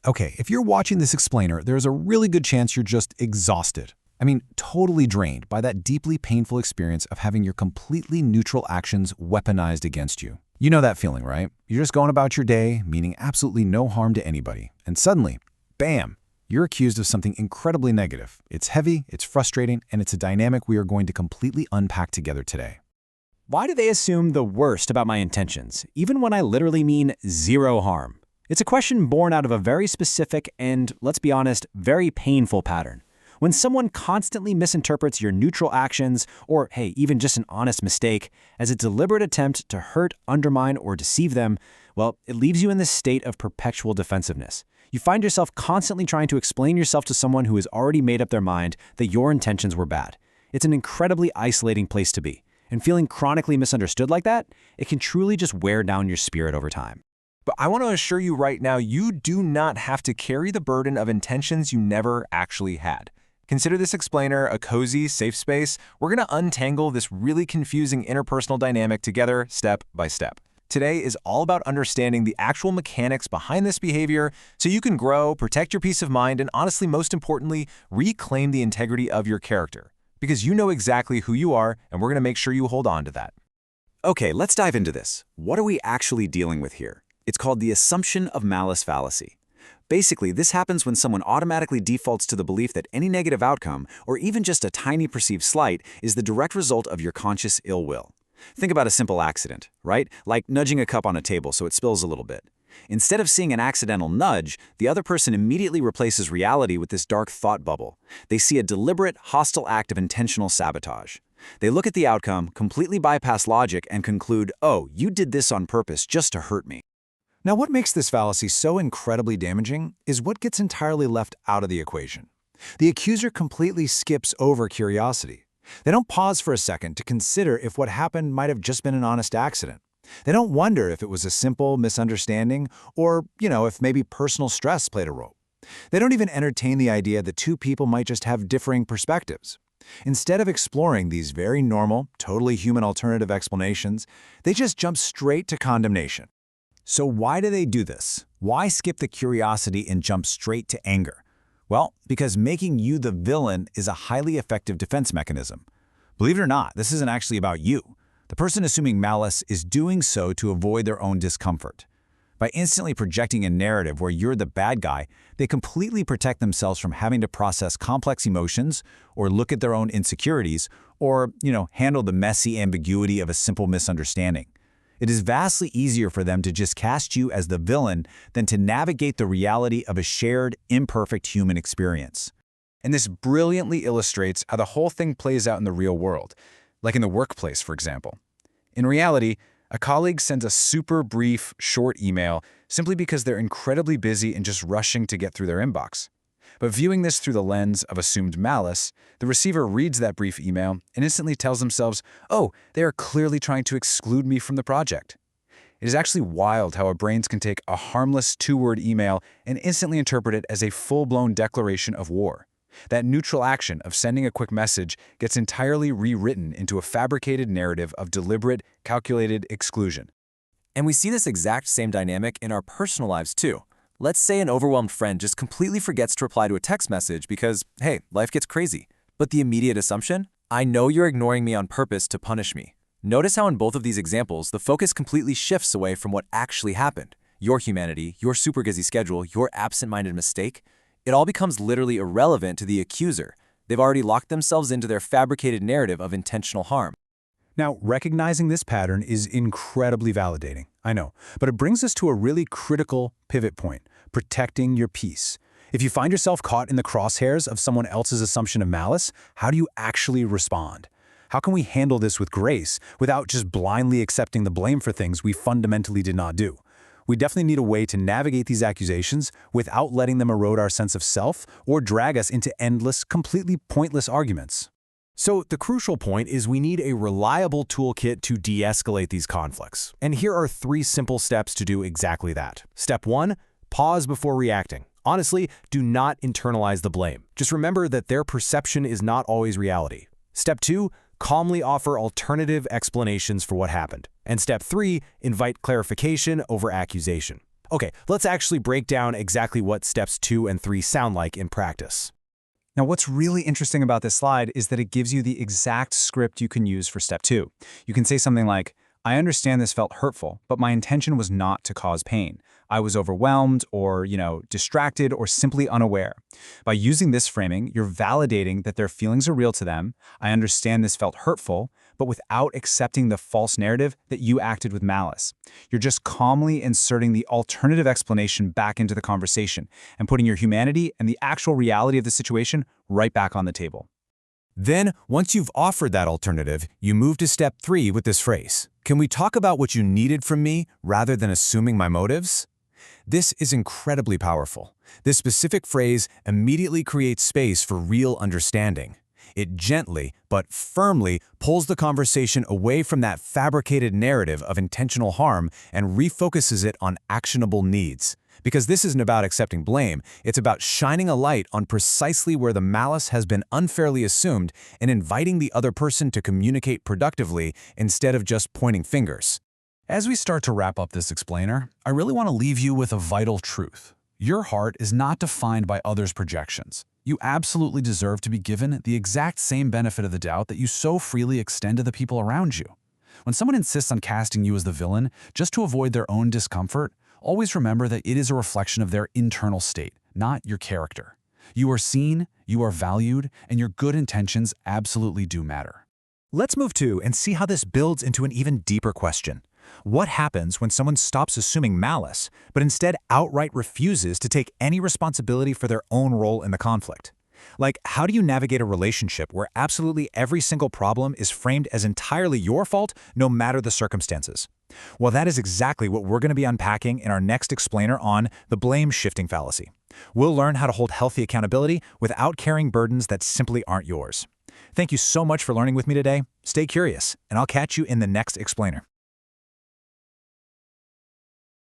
Okay, if you're watching this explainer, there's a really good chance you're just exhausted. I mean, totally drained by that deeply painful experience of having your completely neutral actions weaponized against you. You know that feeling, right? You're just going about your day, meaning absolutely no harm to anybody. And suddenly, bam, you're accused of something incredibly negative. It's heavy, it's frustrating, and it's a dynamic we are going to completely unpack together today. Why do they assume the worst about my intentions, even when I literally mean zero harm? It's a question born out of a very specific and, let's be honest, very painful pattern. When someone constantly misinterprets your neutral actions, or hey, even just an honest mistake, as a deliberate attempt to hurt, undermine, or deceive them, well, it leaves you in this state of perpetual defensiveness. You find yourself constantly trying to explain yourself to someone who has already made up their mind that your intentions were bad. It's an incredibly isolating place to be. And feeling chronically misunderstood like that, it can truly just wear down your spirit over time. But I want to assure you right now, you do not have to carry the burden of intentions you never actually had. Consider this explainer a cozy, safe space. We're going to untangle this really confusing interpersonal dynamic together step by step. Today is all about understanding the actual mechanics behind this behavior so you can grow, protect your peace of mind, and honestly, most importantly, reclaim the integrity of your character. Because you know exactly who you are, and we're going to make sure you hold on to that. Okay, let's dive into this. What are we actually dealing with here? It's called the assumption of malice fallacy. Basically, this happens when someone automatically defaults to the belief that any negative outcome, or even just a tiny perceived slight, is the direct result of your conscious ill will. Think about a simple accident, right? Like nudging a cup on a table so it spills a little bit. Instead of seeing an accidental nudge, the other person immediately replaces reality with this dark thought bubble. They see a deliberate, hostile act of intentional sabotage. They look at the outcome, completely bypass logic, and conclude, oh, you did this on purpose just to hurt me. Now, what makes this fallacy so incredibly damaging is what gets entirely left out of the equation. The accuser completely skips over curiosity. They don't pause for a second to consider if what happened might have just been an honest accident. They don't wonder if it was a simple misunderstanding or, if maybe personal stress played a role. They don't even entertain the idea that two people might just have differing perspectives. Instead of exploring these very normal, totally human alternative explanations, they just jump straight to condemnation. So why do they do this? Why skip the curiosity and jump straight to anger? Well, because making you the villain is a highly effective defense mechanism. Believe it or not, this isn't actually about you. The person assuming malice is doing so to avoid their own discomfort. By instantly projecting a narrative where you're the bad guy, they completely protect themselves from having to process complex emotions or look at their own insecurities or, handle the messy ambiguity of a simple misunderstanding. It is vastly easier for them to just cast you as the villain than to navigate the reality of a shared, imperfect human experience. And this brilliantly illustrates how the whole thing plays out in the real world, like in the workplace, for example. In reality, a colleague sends a super brief, short email simply because they're incredibly busy and just rushing to get through their inbox. But viewing this through the lens of assumed malice, the receiver reads that brief email and instantly tells themselves, oh, they are clearly trying to exclude me from the project. It is actually wild how our brains can take a harmless two-word email and instantly interpret it as a full-blown declaration of war. That neutral action of sending a quick message gets entirely rewritten into a fabricated narrative of deliberate, calculated exclusion. And we see this exact same dynamic in our personal lives too. Let's say an overwhelmed friend just completely forgets to reply to a text message because, hey, life gets crazy. But the immediate assumption? I know you're ignoring me on purpose to punish me. Notice how in both of these examples, the focus completely shifts away from what actually happened. Your humanity, your super busy schedule, your absent-minded mistake. It all becomes literally irrelevant to the accuser. They've already locked themselves into their fabricated narrative of intentional harm. Now, recognizing this pattern is incredibly validating, I know, but it brings us to a really critical pivot point, protecting your peace. If you find yourself caught in the crosshairs of someone else's assumption of malice, how do you actually respond? How can we handle this with grace without just blindly accepting the blame for things we fundamentally did not do? We definitely need a way to navigate these accusations without letting them erode our sense of self or drag us into endless, completely pointless arguments. So the crucial point is we need a reliable toolkit to de-escalate these conflicts. And here are 3 simple steps to do exactly that. Step 1, pause before reacting. Honestly, do not internalize the blame. Just remember that their perception is not always reality. Step 2, calmly offer alternative explanations for what happened. And step 3, invite clarification over accusation. Okay, let's actually break down exactly what steps 2 and 3 sound like in practice. Now, what's really interesting about this slide is that it gives you the exact script you can use for step 2. You can say something like, I understand this felt hurtful, but my intention was not to cause pain. I was overwhelmed or, distracted or simply unaware. By using this framing, you're validating that their feelings are real to them. I understand this felt hurtful, but without accepting the false narrative that you acted with malice. You're just calmly inserting the alternative explanation back into the conversation and putting your humanity and the actual reality of the situation right back on the table. Then, once you've offered that alternative, you move to step 3 with this phrase. Can we talk about what you needed from me rather than assuming my motives? This is incredibly powerful. This specific phrase immediately creates space for real understanding. It gently but firmly pulls the conversation away from that fabricated narrative of intentional harm and refocuses it on actionable needs. Because this isn't about accepting blame, it's about shining a light on precisely where the malice has been unfairly assumed and inviting the other person to communicate productively instead of just pointing fingers. As we start to wrap up this explainer, I really want to leave you with a vital truth. Your heart is not defined by others' projections. You absolutely deserve to be given the exact same benefit of the doubt that you so freely extend to the people around you. When someone insists on casting you as the villain just to avoid their own discomfort, always remember that it is a reflection of their internal state, not your character. You are seen, you are valued, and your good intentions absolutely do matter. Let's move to and see how this builds into an even deeper question. What happens when someone stops assuming malice, but instead outright refuses to take any responsibility for their own role in the conflict? Like, how do you navigate a relationship where absolutely every single problem is framed as entirely your fault, no matter the circumstances? Well, that is exactly what we're going to be unpacking in our next explainer on the blame-shifting fallacy. We'll learn how to hold healthy accountability without carrying burdens that simply aren't yours. Thank you so much for learning with me today. Stay curious, and I'll catch you in the next explainer.